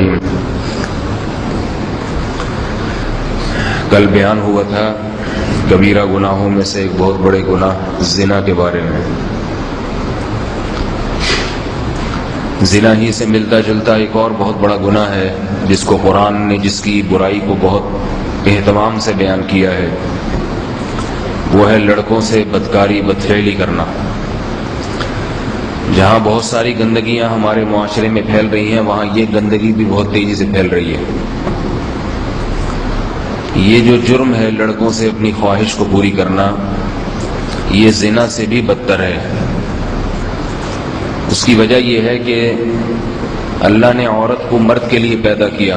الرحیم۔ کل بیان ہوا تھا کبیرہ گناہوں میں سے ایک بہت بڑے گناہ زنا کے بارے میں۔ زنا ہی سے ملتا جلتا ایک اور بہت بڑا گناہ ہے جس کو قرآن نے جس کی برائی کو بہت اہتمام سے بیان کیا ہے، وہ ہے لڑکوں سے بدکاری بدفعلی کرنا۔ جہاں بہت ساری گندگیاں ہمارے معاشرے میں پھیل رہی ہیں، وہاں یہ گندگی بھی بہت تیزی سے پھیل رہی ہے۔ یہ جو جرم ہے لڑکوں سے اپنی خواہش کو پوری کرنا، یہ زنا سے بھی بدتر ہے۔ اس کی وجہ یہ ہے کہ اللہ نے عورت کو مرد کے لیے پیدا کیا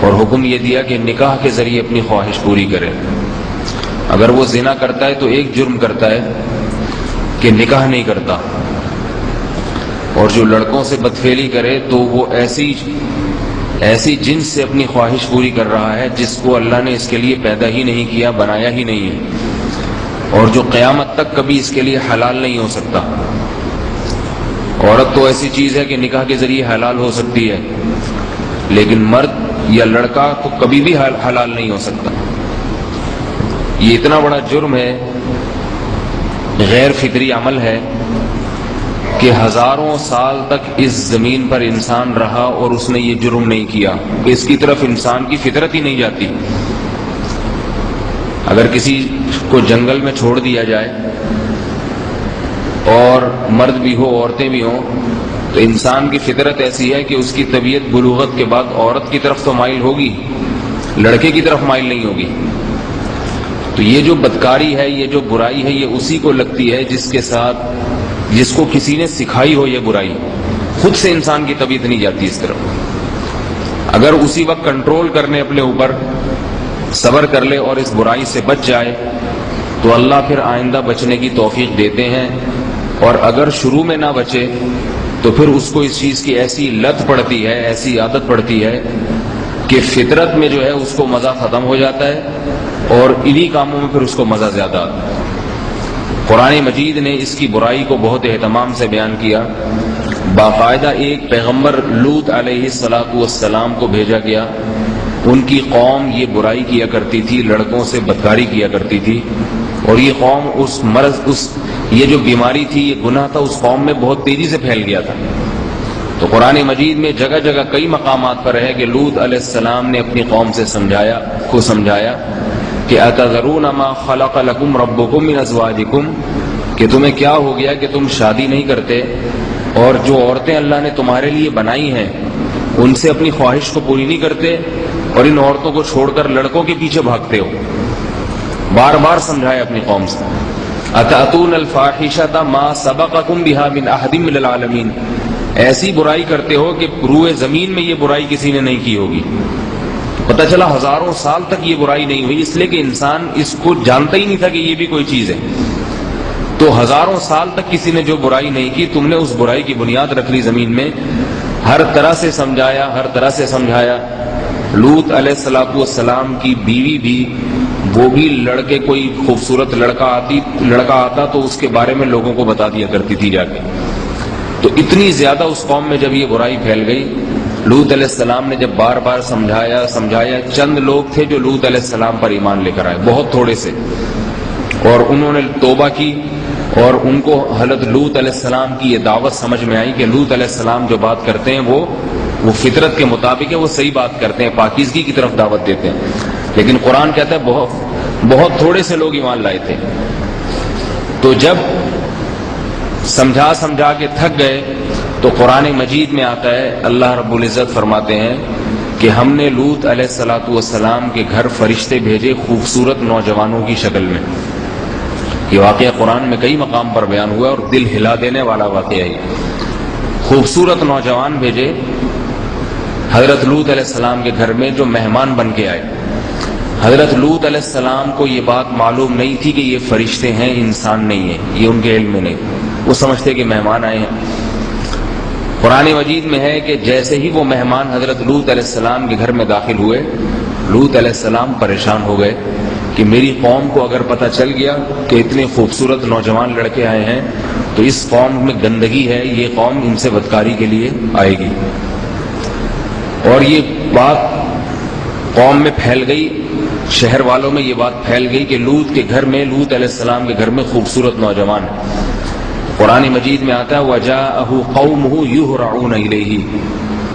اور حکم یہ دیا کہ نکاح کے ذریعے اپنی خواہش پوری کرے۔ اگر وہ زنا کرتا ہے تو ایک جرم کرتا ہے کہ نکاح نہیں کرتا، اور جو لڑکوں سے بدفعلی کرے تو وہ ایسی جنس سے اپنی خواہش پوری کر رہا ہے جس کو اللہ نے اس کے لیے پیدا ہی نہیں کیا، بنایا ہی نہیں ہے، اور جو قیامت تک کبھی اس کے لیے حلال نہیں ہو سکتا۔ عورت تو ایسی چیز ہے کہ نکاح کے ذریعے حلال ہو سکتی ہے، لیکن مرد یا لڑکا تو کبھی بھی حلال نہیں ہو سکتا۔ یہ اتنا بڑا جرم ہے، غیر فطری عمل ہے کہ ہزاروں سال تک اس زمین پر انسان رہا اور اس نے یہ جرم نہیں کیا۔ اس کی طرف انسان کی فطرت ہی نہیں جاتی۔ اگر کسی کو جنگل میں چھوڑ دیا جائے اور مرد بھی ہو عورتیں بھی ہوں، تو انسان کی فطرت ایسی ہے کہ اس کی طبیعت بلوغت کے بعد عورت کی طرف تو مائل ہوگی، لڑکے کی طرف مائل نہیں ہوگی۔ تو یہ جو بدکاری ہے، یہ جو برائی ہے، یہ اسی کو لگتی ہے جس کو کسی نے سکھائی ہو یہ برائی۔ خود سے انسان کی طبیعت نہیں جاتی اس طرف۔ اگر اسی وقت کنٹرول کرنے اپنے اوپر، صبر کر لے اور اس برائی سے بچ جائے تو اللہ پھر آئندہ بچنے کی توفیق دیتے ہیں، اور اگر شروع میں نہ بچے تو پھر اس کو اس چیز کی ایسی لت پڑتی ہے، ایسی عادت پڑتی ہے کہ فطرت میں جو ہے اس کو مزہ ختم ہو جاتا ہے اور انہی کاموں میں پھر اس کو مزہ زیادہ آتا ہے۔ قرآن مجید نے اس کی برائی کو بہت اہتمام سے بیان کیا۔ باقاعدہ ایک پیغمبر لوط علیہ السلام کو بھیجا گیا۔ ان کی قوم یہ برائی کیا کرتی تھی، لڑکوں سے بدکاری کیا کرتی تھی، اور یہ قوم اس مرض یہ جو بیماری تھی، یہ گناہ تھا، اس قوم میں بہت تیزی سے پھیل گیا تھا۔ تو قرآن مجید میں جگہ جگہ کئی مقامات پر ہے کہ لوط علیہ السلام نے اپنی قوم سے سمجھایا کہ اتذرون ما خلق لکم ربکم من ازواجکم، کہ تمہیں کیا ہو گیا کہ تم شادی نہیں کرتے اور جو عورتیں اللہ نے تمہارے لیے بنائی ہیں ان سے اپنی خواہش کو پوری نہیں کرتے، اور ان عورتوں کو چھوڑ کر لڑکوں کے پیچھے بھاگتے ہو۔ بار بار سمجھایا اپنی قوم سے، اتأتون الفاحشۃ ما سبقکم بها من احد من العالمین، ایسی برائی کرتے ہو کہ روئے زمین میں یہ برائی کسی نے نہیں کی ہوگی۔ پتہ چلا ہزاروں سال تک یہ برائی نہیں ہوئی، اس لیے کہ انسان اس کو جانتا ہی نہیں تھا کہ یہ بھی کوئی چیز ہے۔ تو ہزاروں سال تک کسی نے جو برائی نہیں کی، تم نے اس برائی کی بنیاد رکھ لی زمین میں، ہر طرح سے سمجھایا۔ لوط علیہ السلام کی بیوی بھی، وہ بھی لڑکے، کوئی خوبصورت لڑکا آتا تو اس کے بارے میں لوگوں کو بتا دیا کرتی تھی جا کے۔ تو اتنی زیادہ اس قوم میں جب یہ برائی پھیل گئی، لوط علیہ السلام نے جب بار بار سمجھایا، چند لوگ تھے جو لوط علیہ السلام پر ایمان لے کر آئے، بہت تھوڑے سے، اور انہوں نے توبہ کی، اور ان کو حضرت لوط علیہ السلام کی یہ دعوت سمجھ میں آئی کہ لوط علیہ السلام جو بات کرتے ہیں وہ فطرت کے مطابق ہے، وہ صحیح بات کرتے ہیں، پاکیزگی کی طرف دعوت دیتے ہیں۔ لیکن قرآن کہتا ہے بہت تھوڑے سے لوگ ایمان لائے تھے۔ تو جب سمجھا کے تھک گئے تو قرآن مجید میں آتا ہے، اللہ رب العزت فرماتے ہیں کہ ہم نے لوط علیہ السلام کے گھر فرشتے بھیجے خوبصورت نوجوانوں کی شکل میں۔ یہ واقعہ قرآن میں کئی مقام پر بیان ہوا اور دل ہلا دینے والا واقعہ ہے۔ خوبصورت نوجوان بھیجے حضرت لوط علیہ السلام کے گھر میں، جو مہمان بن کے آئے۔ حضرت لوط علیہ السلام کو یہ بات معلوم نہیں تھی کہ یہ فرشتے ہیں، انسان نہیں ہیں، یہ ان کے علم میں نہیں، وہ سمجھتے کہ مہمان آئے ہیں۔ قرآن مجید میں ہے کہ جیسے ہی وہ مہمان حضرت لوط علیہ السلام کے گھر میں داخل ہوئے، لوط علیہ السلام پریشان ہو گئے کہ میری قوم کو اگر پتہ چل گیا کہ اتنے خوبصورت نوجوان لڑکے آئے ہیں تو اس قوم میں گندگی ہے، یہ قوم ان سے بدکاری کے لیے آئے گی۔ اور یہ بات قوم میں پھیل گئی، شہر والوں میں یہ بات پھیل گئی کہ لوط کے گھر میں، لوط علیہ السلام کے گھر میں خوبصورت نوجوان ہے۔ قرآن مجید میں آتا ہے وَجَاءَهُ قَوْمُهُ يُهْرَعُونَ إِلَيْهِ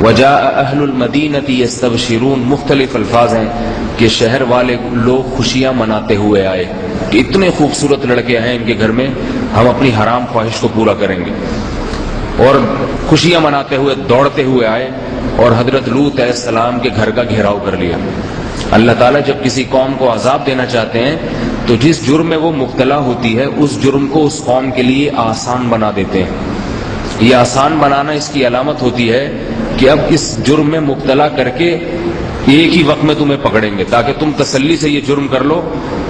وَجَاءَ أَهْلُ الْمَدِينَةِ يَسْتَبْشِرُونَ، مختلف الفاظ ہیں کہ شہر والے لوگ خوشیاں مناتے ہوئے آئے کہ اتنے خوبصورت لڑکے ہیں ان کے گھر میں، ہم اپنی حرام خواہش کو پورا کریں گے، اور خوشیاں مناتے ہوئے دوڑتے ہوئے آئے اور حضرت لوط علیہ السلام کے گھر کا گھیراؤ کر لیا۔ اللہ تعالیٰ جب کسی قوم کو عذاب دینا چاہتے ہیں تو جس جرم میں وہ مبتلا ہوتی ہے اس جرم کو اس قوم کے لیے آسان بنا دیتے ہیں۔ یہ آسان بنانا اس کی علامت ہوتی ہے کہ اب اس جرم میں مبتلا کر کے ایک ہی وقت میں تمہیں پکڑیں گے تاکہ تم تسلی سے یہ جرم کر لو،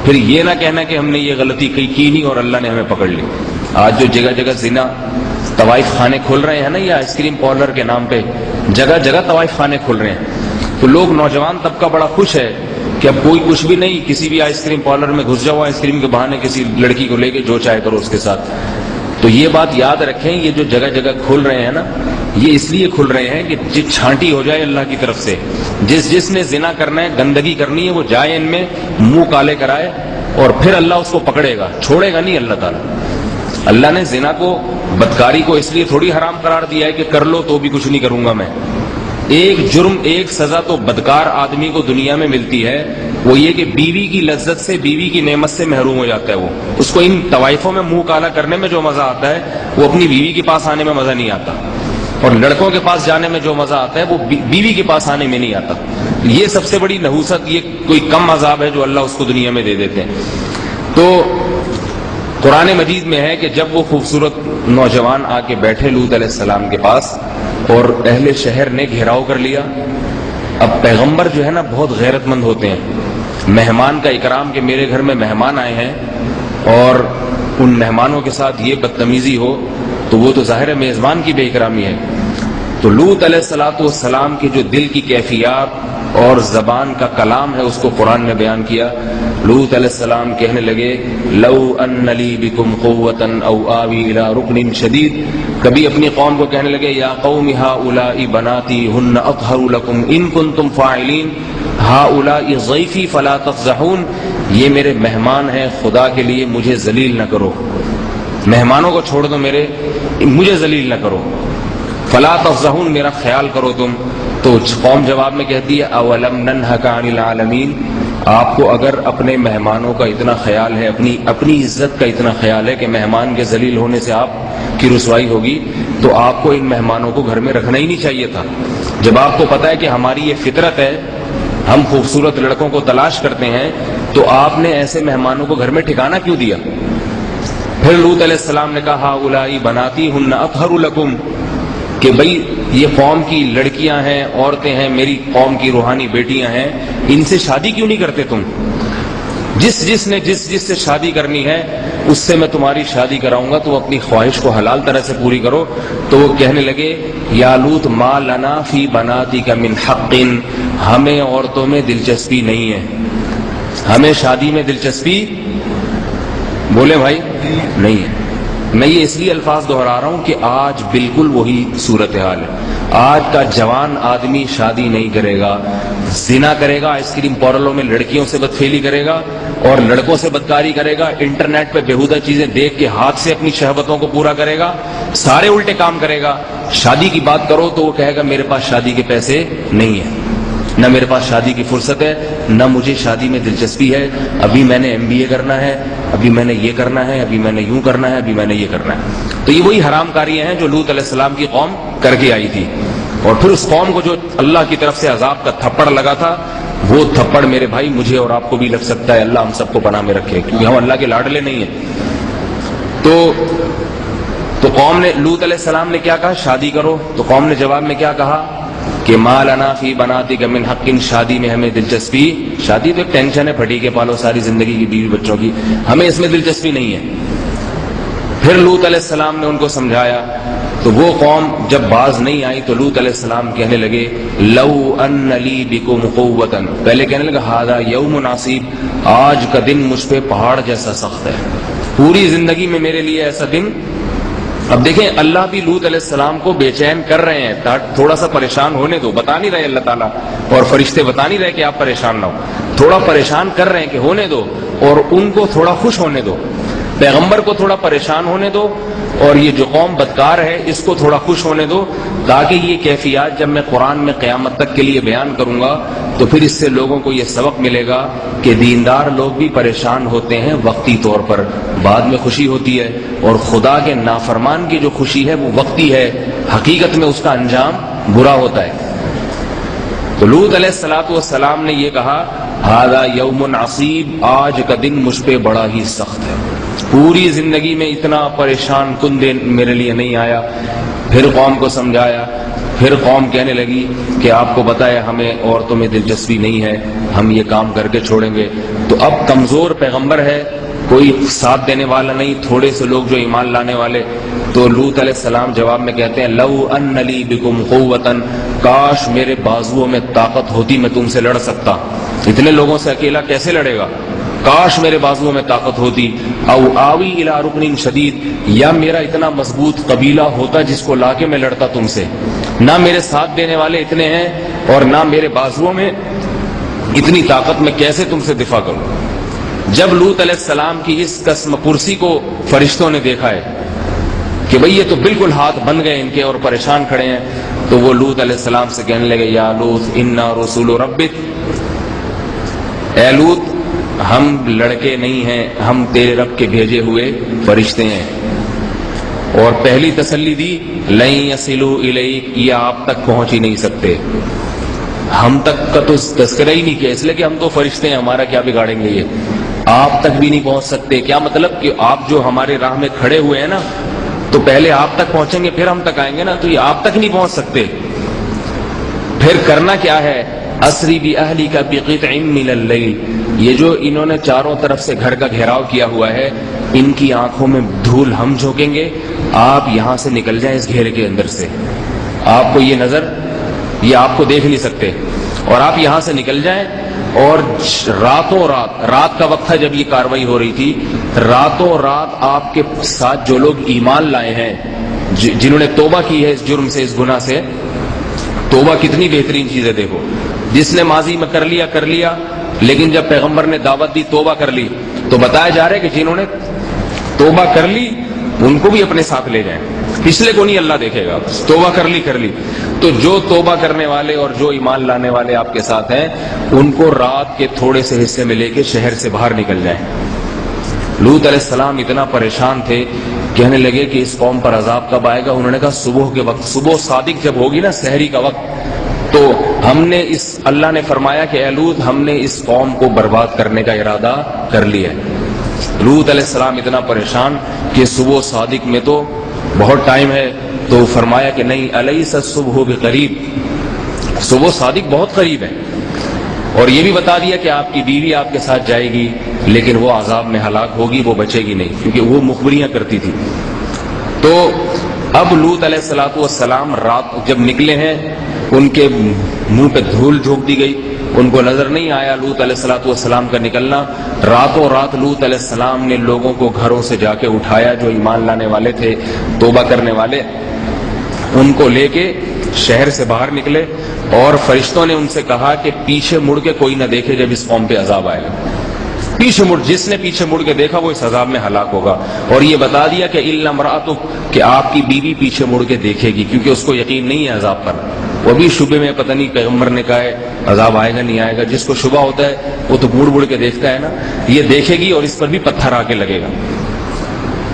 پھر یہ نہ کہنا کہ ہم نے یہ غلطی کی نہیں اور اللہ نے ہمیں پکڑ لی۔ آج جو جگہ جگہ زنا طوائف خانے کھل رہے ہیں نا، یا آئس کریم پارلر کے نام پہ جگہ جگہ طوائف خانے کھل رہے ہیں، تو لوگ نوجوان طبقہ بڑا خوش ہے کہ اب کوئی کچھ بھی نہیں، کسی بھی آئس کریم پارلر میں گھس جاؤ، آئس کریم کے بہانے کسی لڑکی کو لے کے جو چاہے کرو اس کے ساتھ۔ تو یہ بات یاد رکھیں، یہ جو جگہ جگہ کھل رہے ہیں نا، یہ اس لیے کھل رہے ہیں کہ چھانٹی ہو جائے اللہ کی طرف سے، جس نے زنا کرنا ہے، گندگی کرنی ہے، وہ جائے ان میں، منہ کالے کرائے، اور پھر اللہ اس کو پکڑے گا، چھوڑے گا نہیں اللہ تعالیٰ۔ اللہ نے زنا کو، بدکاری کو اس لیے تھوڑی حرام قرار دیا ہے کہ کر لو تو بھی کچھ نہیں کروں گا میں۔ ایک جرم، ایک سزا تو بدکار آدمی کو دنیا میں ملتی ہے، وہ یہ کہ بیوی کی لذت سے، بیوی کی نعمت سے محروم ہو جاتا ہے۔ وہ اس کو ان طوائفوں میں منہ کالا کرنے میں جو مزہ آتا ہے وہ اپنی بیوی کے پاس آنے میں مزہ نہیں آتا، اور لڑکوں کے پاس جانے میں جو مزہ آتا ہے وہ بیوی کے پاس آنے میں نہیں آتا۔ یہ سب سے بڑی نحوست، یہ کوئی کم عذاب ہے جو اللہ اس کو دنیا میں دے دیتے ہیں۔ تو قرآن مجید میں ہے کہ جب وہ خوبصورت نوجوان آ کے بیٹھے لوط علیہ السلام کے پاس اور اہل شہر نے گھیراؤ کر لیا۔ اب پیغمبر جو ہے نا بہت غیرت مند ہوتے ہیں، مہمان کا اکرام کہ میرے گھر میں مہمان آئے ہیں اور ان مہمانوں کے ساتھ یہ بدتمیزی ہو تو وہ تو ظاہر ہے میزبان کی بے اکرامی ہے۔ تو لوط علیہ السلام کی جو دل کی کیفیات اور زبان کا کلام ہے اس کو قرآن نے بیان کیا۔ لوط علیہ السلام کہنے لگے لو ان لی بکم قوۃ او آوی الی رکن شدید، کبھی اپنی قوم کو کہنے لگے یا قوم ہؤلاء بناتی ہن اطہر لکم ان کنتم فاعلین ہؤلاء ضیفی فلا تفضحون، یہ میرے مہمان ہیں، خدا کے لیے مجھے ذلیل نہ کرو، مہمانوں کو چھوڑ دو، مجھے ذلیل نہ کرو، فلا تفضحون، میرا خیال کرو تم۔ تو قوم جواب میں کہتی ہے اولم ننہک عن العالمین، آپ کو اگر اپنے مہمانوں کا اتنا خیال ہے، اپنی عزت کا اتنا خیال ہے کہ مہمان کے ذلیل ہونے سے آپ کی رسوائی ہوگی، تو آپ کو ان مہمانوں کو گھر میں رکھنا ہی نہیں چاہیے تھا۔ جب آپ کو پتا ہے کہ ہماری یہ فطرت ہے، ہم خوبصورت لڑکوں کو تلاش کرتے ہیں، تو آپ نے ایسے مہمانوں کو گھر میں ٹھکانہ کیوں دیا؟ پھر لوط علیہ السلام نے کہا ہؤلاء بناتی ہن اطہر لکم، کہ بھئی یہ قوم کی لڑکیاں ہیں، عورتیں ہیں، میری قوم کی روحانی بیٹیاں ہیں، ان سے شادی کیوں نہیں کرتے تم؟ جس سے شادی کرنی ہے اس سے میں تمہاری شادی کراؤں گا، تو اپنی خواہش کو حلال طرح سے پوری کرو۔ تو وہ کہنے لگے یا لوط ما لنا فی بناتک من حق، ہمیں عورتوں میں دلچسپی نہیں ہے، ہمیں شادی میں دلچسپی، بولے بھائی، نہیں ہے۔ میں یہ اس لیے الفاظ دہرا رہا ہوں کہ آج بالکل وہی صورتحال ہے۔ آج کا جوان آدمی شادی نہیں کرے گا، زنا کرے گا، آئس کریم پارلروں میں لڑکیوں سے بدفعلی کرے گا اور لڑکوں سے بدکاری کرے گا، انٹرنیٹ پہ بیہودہ چیزیں دیکھ کے ہاتھ سے اپنی شہوتوں کو پورا کرے گا، سارے الٹے کام کرے گا۔ شادی کی بات کرو تو وہ کہے گا میرے پاس شادی کے پیسے نہیں ہیں، نہ میرے پاس شادی کی فرصت ہے، نہ مجھے شادی میں دلچسپی ہے، ابھی میں نے MBA کرنا ہے، ابھی میں نے یہ کرنا ہے، ابھی میں نے یوں کرنا ہے، ابھی میں نے یہ کرنا ہے۔ تو یہ وہی حرام کاریاں ہیں جو لوط علیہ السلام کی قوم کر کے آئی تھی، اور پھر اس قوم کو جو اللہ کی طرف سے عذاب کا تھپڑ لگا تھا، وہ تھپڑ میرے بھائی مجھے اور آپ کو بھی لگ سکتا ہے، اللہ ہم سب کو پناہ میں رکھے، کیونکہ ہم اللہ کے لاڈلے نہیں ہیں۔ تو قوم نے، لوط علیہ السلام نے کیا کہا؟ شادی کرو۔ تو قوم نے جواب میں کیا کہا کہ ما لنا فی بناتک من حق، شادی میں ہمیں دلچسپی، شادی تو ایک ٹینشن ہے، پھٹی کے پالو ساری زندگی کی بیوی بچوں کی، ہمیں اس میں دلچسپی نہیں ہے۔ پھر لوط علیہ السلام نے ان کو سمجھایا، تو وہ قوم جب باز نہیں آئی تو لوط علیہ السلام کہنے لگے لو ان لی بکم قوۃ، پہلے کہنے لگا ھذا یوم عصیب، آج کا دن مجھ پہ پہاڑ جیسا سخت ہے، پوری زندگی میں میرے لیے ایسا دن اب دیکھیں اللہ بھی لوط علیہ السلام کو بے چین کر رہے ہیں، تھوڑا سا پریشان ہونے دو، بتا نہیں رہے اللہ تعالیٰ اور فرشتے بتا نہیں رہے کہ آپ پریشان نہ ہو، تھوڑا پریشان کر رہے ہیں کہ ہونے دو، اور ان کو تھوڑا خوش ہونے دو، پیغمبر کو تھوڑا پریشان ہونے دو، اور یہ جو قوم بدکار ہے اس کو تھوڑا خوش ہونے دو، تاکہ یہ کیفیات جب میں قرآن میں قیامت تک کے لیے بیان کروں گا تو پھر اس سے لوگوں کو یہ سبق ملے گا کہ دیندار لوگ بھی پریشان ہوتے ہیں وقتی طور پر، بعد میں خوشی ہوتی ہے، اور خدا کے نافرمان کی جو خوشی ہے وہ وقتی ہے، حقیقت میں اس کا انجام برا ہوتا ہے۔ تو لوط علیہ السلام نے یہ کہا ھذا یوم عصیب، آج کا دن مجھ پہ بڑا ہی سخت ہے، پوری زندگی میں اتنا پریشان کن دن میرے لیے نہیں آیا۔ پھر قوم کو سمجھایا، پھر قوم کہنے لگی کہ آپ کو پتہ ہے ہمیں عورتوں میں دلچسپی نہیں ہے، ہم یہ کام کر کے چھوڑیں گے۔ تو اب کمزور پیغمبر ہے، کوئی ساتھ دینے والا نہیں، تھوڑے سے لوگ جو ایمان لانے والے۔ تو لوط علیہ السلام جواب میں کہتے ہیں لو ان لی بکم قوتا، کاش میرے بازوؤں میں طاقت ہوتی، میں تم سے لڑ سکتا، اتنے لوگوں سے اکیلا کیسے لڑے گا، کاش میرے بازوؤں میں طاقت ہوتی، او آوی الی رکن شدید، یا میرا اتنا مضبوط قبیلہ ہوتا جس کو لا کے میں لڑتا تم سے، نہ میرے ساتھ دینے والے اتنے ہیں اور نہ میرے بازوؤں میں اتنی طاقت، میں کیسے تم سے دفاع کروں۔ جب لوط علیہ السلام کی اس قسم پرسی کو فرشتوں نے دیکھا ہے کہ بھئی یہ تو بالکل ہاتھ بن گئے ان کے اور پریشان کھڑے ہیں، تو وہ لوط علیہ السلام سے کہنے لگے یا لوط انا رسول ربک، اے لوط ہم لڑکے نہیں ہیں، ہم تیرے رب کے بھیجے ہوئے فرشتے ہیں۔ اور پہلی تسلی دی لن یصلوا الیک، یہ آپ تک پہنچ ہی نہیں سکتے، ہم تک کا تو تذکرہ ہی نہیں کیا، اس لیے کہ ہم تو فرشتے ہیں، ہمارا کیا بگاڑیں گے، یہ آپ تک بھی نہیں پہنچ سکتے۔ کیا مطلب کہ آپ جو ہمارے راہ میں کھڑے ہوئے ہیں نا، تو پہلے آپ تک پہنچیں گے پھر ہم تک آئیں گے نا، تو یہ آپ تک نہیں پہنچ سکتے۔ پھر کرنا کیا ہے، اسری باہلک بقطع من اللیل، یہ جو انہوں نے چاروں طرف سے گھر کا گھیراؤ کیا ہوا ہے، ان کی آنکھوں میں دھول ہم جھونکیں گے، آپ یہاں سے نکل جائیں اس گھیرے کے اندر سے، آپ کو یہ نظر، یہ آپ کو دیکھ نہیں سکتے، اور آپ یہاں سے نکل جائیں، اور راتوں رات کا وقت تھا جب یہ کاروائی ہو رہی تھی، راتوں رات آپ کے ساتھ جو لوگ ایمان لائے ہیں، جنہوں نے توبہ کی ہے اس جرم سے، اس گناہ سے، توبہ کتنی بہترین چیز ہے دیکھو، جس نے ماضی میں کر لیا، لیکن جب پیغمبر نے دعوت دی توبہ کر لی، تو بتایا جا رہا ہے کہ جنہوں نے توبہ کر لی ان کو بھی اپنے ساتھ لے جائیں، پچھلے کو نہیں اللہ دیکھے گا، توبہ کر لی۔ تو جو توبہ کرنے والے اور جو ایمان لانے والے آپ کے ساتھ ہیں، ان کو رات کے تھوڑے سے حصے میں لے کے شہر سے باہر نکل جائیں۔ لوط علیہ السلام اتنا پریشان تھے، کہنے لگے کہ اس قوم پر عذاب کب آئے گا، انہوں نے کہا صبح کے وقت، صبح صادق جب ہوگی نا، سحری کا وقت، تو ہم نے اللہ نے فرمایا کہ اے لوط ہم نے اس قوم کو برباد کرنے کا ارادہ کر لیا ہے۔ لوط علیہ السلام اتنا پریشان کہ صبح صادق میں تو بہت ٹائم ہے، تو فرمایا کہ نہیں، الیس الصبح بقریب، صبح صادق بہت قریب ہے، اور یہ بھی بتا دیا کہ آپ کی بیوی آپ کے ساتھ جائے گی، لیکن وہ عذاب میں ہلاک ہوگی، وہ بچے گی نہیں، کیونکہ وہ مخبریاں کرتی تھی۔ تو اب لوط علیہ السلام رات جب نکلے ہیں، ان کے منہ پہ دھول جھونک دی گئی، ان کو نظر نہیں آیا لوط علیہ السلام کا نکلنا۔ راتوں رات لوط علیہ السلام نے لوگوں کو گھروں سے جا کے اٹھایا، جو ایمان لانے والے تھے، توبہ کرنے والے، ان کو لے کے شہر سے باہر نکلے، اور فرشتوں نے ان سے کہا کہ پیچھے مڑ کے کوئی نہ دیکھے جب اس قوم پہ عذاب آئے گا، جس نے پیچھے مڑ کے دیکھا وہ اس عذاب میں ہلاک ہوگا۔ اور یہ بتا دیا کہ الا امرأتک، کہ آپ کی بیوی پیچھے مڑ کے دیکھے گی، کیونکہ اس کو یقین نہیں ہے عذاب پر، وہ بھی شبے میں، پتہ نہیں پیغمبر نے کہا ہے عذاب آئے گا نہیں آئے گا، جس کو شبہ ہوتا ہے وہ تو مڑ کے دیکھتا ہے نا، یہ دیکھے گی اور اس پر بھی پتھر آ کے لگے گا۔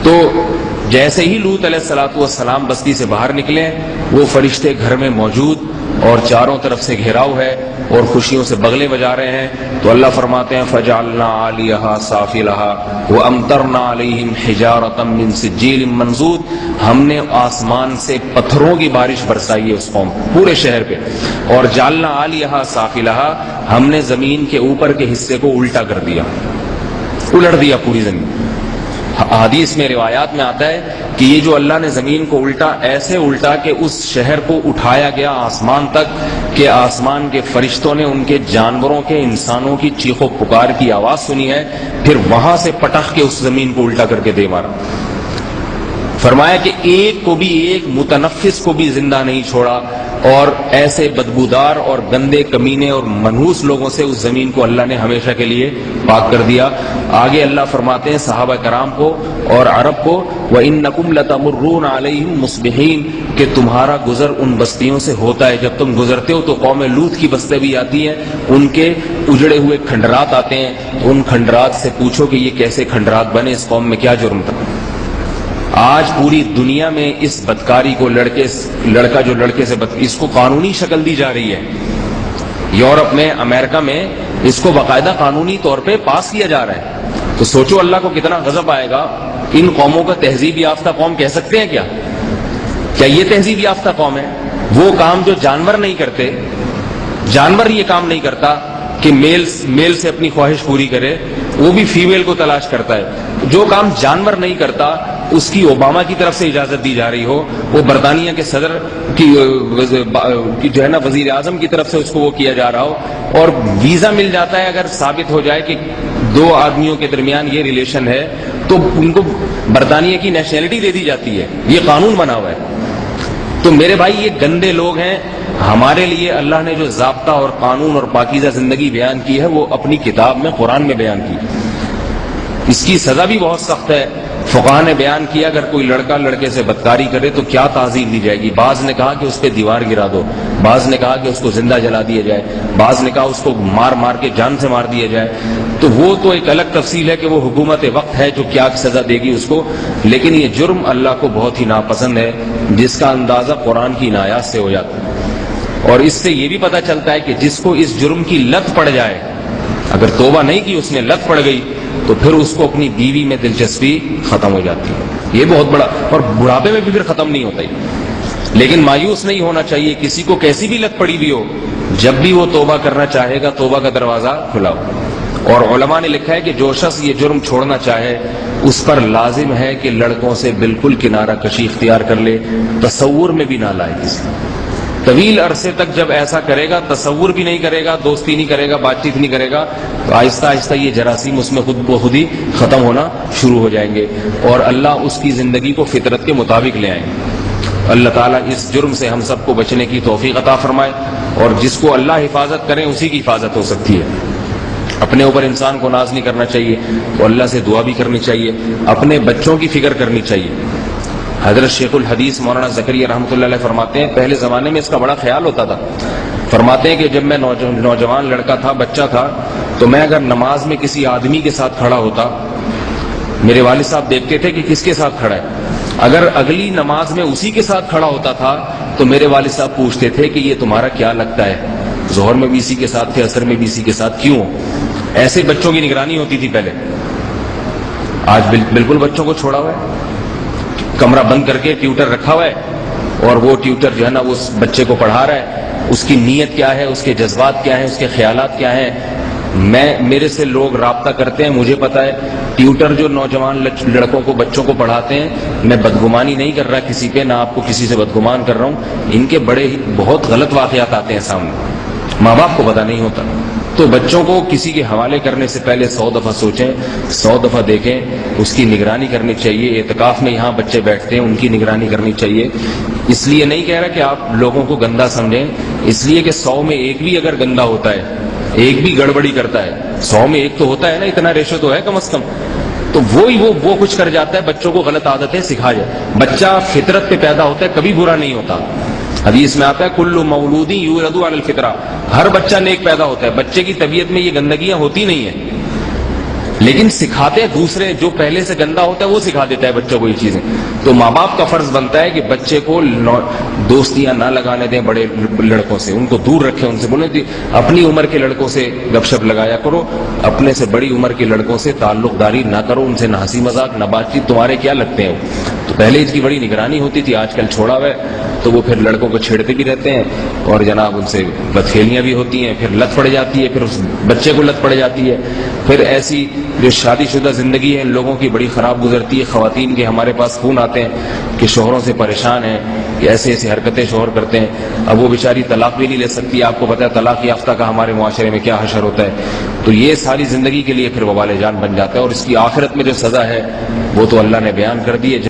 تو جیسے ہی لوط علیہ السلام بستی سے باہر نکلے، وہ فرشتے گھر میں موجود، اور چاروں طرف سے گھیراؤ ہے، اور خوشیوں سے بغلے بجا رہے ہیں۔ تو اللہ فرماتے ہیں فجعلنا عالیہا سافلہا وامطرنا علیہم حجارۃ من سجیل منضود، ہم نے آسمان سے پتھروں کی بارش برسائی ہے اس قوم پورے شہر پہ، اور جعلنا عالیہا سافلہا، ہم نے زمین کے اوپر کے حصے کو الٹا کر دیا، الٹ دیا پوری زمین۔ حدیث میں روایات میں آتا ہے کہ یہ جو اللہ نے زمین کو الٹا، ایسے الٹا کہ اس شہر کو اٹھایا گیا آسمان تک، کہ آسمان کے فرشتوں نے ان کے جانوروں کے، انسانوں کی چیخ و پکار کی آواز سنی ہے، پھر وہاں سے پٹخ کے اس زمین کو الٹا کر کے دے مارا۔ فرمایا کہ ایک کو بھی، ایک متنفس کو بھی زندہ نہیں چھوڑا، اور ایسے بدبودار اور گندے کمینے اور منحوس لوگوں سے اس زمین کو اللہ نے ہمیشہ کے لیے پاک کر دیا۔ آگے اللہ فرماتے ہیں صحابہ کرام کو اور عرب کو، وَإِنَّكُمْ لَتَمُرُّونَ عَلَيْهِمْ مُصْبِحِينَ، کہ تمہارا گزر ان بستیوں سے ہوتا ہے، جب تم گزرتے ہو تو قوم لوط کی بستیں بھی آتی ہیں، ان کے اجڑے ہوئے کھنڈرات آتے ہیں، ان کھنڈرات سے پوچھو کہ یہ کیسے کھنڈرات بنے، اس قوم میں کیا جرم تھا۔ آج پوری دنیا میں اس بدکاری کو لڑکا جو لڑکے سے اس کو قانونی شکل دی جا رہی ہے۔ یورپ میں، امریکہ میں اس کو باقاعدہ قانونی طور پہ پاس کیا جا رہا ہے۔ تو سوچو اللہ کو کتنا غضب آئے گا۔ ان قوموں کا تہذیب یافتہ قوم کہہ سکتے ہیں کیا؟ کیا یہ تہذیب یافتہ قوم ہے؟ وہ کام جو جانور نہیں کرتے، جانور یہ کام نہیں کرتا کہ میل سے اپنی خواہش پوری کرے، وہ بھی فیمیل کو تلاش کرتا ہے۔ جو کام جانور نہیں کرتا اس کی اوباما کی طرف سے اجازت دی جا رہی ہو، وہ برطانیہ کے صدر کی جو ہے نا وزیر اعظم کی طرف سے اس کو وہ کیا جا رہا ہو، اور ویزا مل جاتا ہے اگر ثابت ہو جائے کہ دو آدمیوں کے درمیان یہ ریلیشن ہے تو ان کو برطانیہ کی نیشنلٹی دے دی جاتی ہے۔ یہ قانون بنا ہوا ہے۔ تو میرے بھائی یہ گندے لوگ ہیں۔ ہمارے لیے اللہ نے جو ضابطہ اور قانون اور پاکیزہ زندگی بیان کی ہے وہ اپنی کتاب میں، قرآن میں بیان کی۔ اس کی سزا بھی بہت سخت ہے۔ فقہاء نے بیان کیا اگر کوئی لڑکا لڑکے سے بدکاری کرے تو کیا تعزیر دی جائے گی۔ بعض نے کہا کہ اس پہ دیوار گرا دو، بعض نے کہا کہ اس کو زندہ جلا دیا جائے، بعض نے کہا اس کو مار کے جان سے مار دیا جائے۔ تو وہ تو ایک الگ تفصیل ہے کہ وہ حکومت وقت ہے جو کیا سزا دے گی اس کو، لیکن یہ جرم اللہ کو بہت ہی ناپسند ہے، جس کا اندازہ قرآن کی ان آیات سے ہو جاتا ہے۔ اور اس سے یہ بھی پتہ چلتا ہے کہ جس کو اس جرم کی لت پڑ جائے، اگر توبہ نہیں کی، اس نے لت پڑ گئی، تو پھر اس کو اپنی بیوی میں دلچسپی ختم ہو جاتی ہے۔ یہ بہت بڑا، اور بڑھاپے میں بھی پھر ختم نہیں ہوتا ہی۔ لیکن مایوس نہیں ہونا چاہیے، کسی کو کیسی بھی لت پڑی بھی ہو، جب بھی وہ توبہ کرنا چاہے گا توبہ کا دروازہ کھلا ہو۔ اور علماء نے لکھا ہے کہ جو شخص یہ جرم چھوڑنا چاہے اس پر لازم ہے کہ لڑکوں سے بالکل کنارہ کشی اختیار کر لے، تصور میں بھی نہ لائے کسی۔ طویل عرصے تک جب ایسا کرے گا، تصور بھی نہیں کرے گا، دوستی نہیں کرے گا، بات چیت نہیں کرے گا، تو آہستہ آہستہ یہ جراثیم اس میں خود ہی ختم ہونا شروع ہو جائیں گے، اور اللہ اس کی زندگی کو فطرت کے مطابق لے آئیں گے۔ اللہ تعالیٰ اس جرم سے ہم سب کو بچنے کی توفیق عطا فرمائے، اور جس کو اللہ حفاظت کرے اسی کی حفاظت ہو سکتی ہے۔ اپنے اوپر انسان کو ناز نہیں کرنا چاہیے، تو اللہ سے دعا بھی کرنی چاہیے، اپنے بچوں کی فکر کرنی چاہیے۔ حضرت شیخ الحدیث مولانا زکریا رحمۃ اللہ علیہ فرماتے ہیں پہلے زمانے میں اس کا بڑا خیال ہوتا تھا۔ فرماتے ہیں کہ جب میں نوجوان لڑکا تھا، بچہ تھا، تو میں اگر نماز میں کسی آدمی کے ساتھ کھڑا ہوتا، میرے والد صاحب دیکھتے تھے کہ کس کے ساتھ کھڑا ہے۔ اگر اگلی نماز میں اسی کے ساتھ کھڑا ہوتا تھا تو میرے والد صاحب پوچھتے تھے کہ یہ تمہارا کیا لگتا ہے، ظہر میں بھی اسی کے ساتھ تھے، عصر میں بھی اسی کے ساتھ، کیوں؟ ایسے بچوں کی نگرانی ہوتی تھی پہلے۔ آج بالکل بچوں کو چھوڑا ہوا ہے، کمرہ بند کر کے ٹیوٹر رکھا ہوا ہے، اور وہ ٹیوٹر جو ہے نا اس بچے کو پڑھا رہا ہے، اس کی نیت کیا ہے، اس کے جذبات کیا ہیں، اس کے خیالات کیا ہیں۔ میرے سے لوگ رابطہ کرتے ہیں، مجھے پتا ہے ٹیوٹر جو نوجوان لڑکوں کو، بچوں کو پڑھاتے ہیں، میں بدگمانی نہیں کر رہا کسی پہ، نہ آپ کو کسی سے بدگمان کر رہا ہوں، ان کے بہت غلط واقعات آتے ہیں سامنے، ماں باپ کو پتہ نہیں ہوتا۔ تو بچوں کو کسی کے حوالے کرنے سے پہلے 100 دفعہ سوچیں، 100 دفعہ دیکھیں، اس کی نگرانی کرنی چاہیے۔ اعتکاف میں یہاں بچے بیٹھتے ہیں، ان کی نگرانی کرنی چاہیے۔ اس لیے نہیں کہہ رہا کہ آپ لوگوں کو گندا سمجھیں، اس لیے کہ 100 میں ایک بھی اگر گندا ہوتا ہے، ایک بھی گڑبڑی کرتا ہے، 100 میں ایک تو ہوتا ہے نا، اتنا ریشو تو ہے کم از کم، تو وہ کچھ کر جاتا ہے، بچوں کو غلط عادتیں سکھا جائے۔ بچہ فطرت پہ پیدا ہوتا ہے، کبھی برا نہیں ہوتا۔ حدیث میں آتا ہے کل مولود یولد علی الفطرہ، ہر بچہ نیک پیدا ہوتا ہے، بچے کی طبیعت میں یہ گندگیاں ہوتی نہیں ہیں، لیکن سکھاتے ہیں دوسرے، جو پہلے سے گندا ہوتا ہے وہ سکھا دیتا ہے بچوں کو یہ چیزیں۔ تو ماں باپ کا فرض بنتا ہے کہ بچے کو دوستیاں نہ لگانے دیں بڑے لڑکوں سے، ان کو دور رکھیں، ان سے بولیں کہ اپنی عمر کے لڑکوں سے گپ شپ لگایا کرو، اپنے سے بڑی عمر کے لڑکوں سے تعلق داری نہ کرو، ان سے نہ ہنسی مذاق نہ بات چیت، تمہارے کیا لگتے ہیں۔ تو پہلے اس کی بڑی نگرانی ہوتی تھی، آج کل چھوڑا ہوا ہے، تو وہ پھر لڑکوں کو چھیڑتے بھی رہتے ہیں، اور جناب ان سے بدکھیلیاں بھی ہوتی ہیں، پھر لت پڑ جاتی ہے، پھر اس بچے کو لت پڑ جاتی ہے۔ پھر ایسی جو شادی شدہ زندگی ہے ان لوگوں کی بڑی خراب گزرتی ہے۔ خواتین کے ہمارے پاس فون آتے ہیں کہ شوہروں سے پریشان ہیں، کہ ایسے ایسی حرکتیں شوہر کرتے ہیں، اب وہ بیچاری طلاق بھی نہیں لے سکتی، آپ کو پتہ ہے طلاق یافتہ کا ہمارے معاشرے میں کیا حشر ہوتا ہے۔ تو یہ ساری زندگی کے لیے پھر وبال جان بن جاتا ہے، اور اس کی آخرت میں جو سزا ہے وہ تو اللہ نے بیان کر دی ہے۔